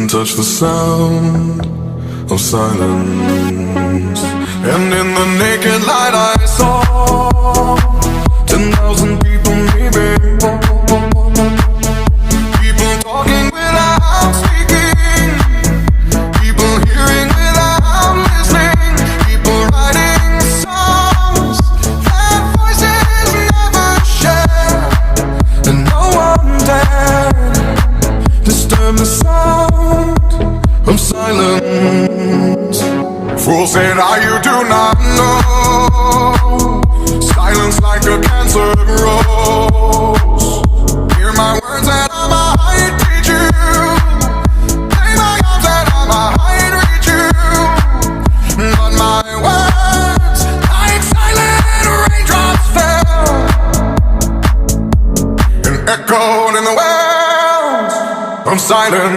can touch the sound of silence. And in the naked light I saw 10,000 people maybe. People talking without speaking, people hearing without listening, people writing songs that voices never share. And no one dared disturb the sound of silence. Fools say that you do not know. Silence like a cancer grows. Hear my words and I might teach you. Play my arms and I might reach you. But my words, like silent raindrops, fell and echoed in the wells of silence.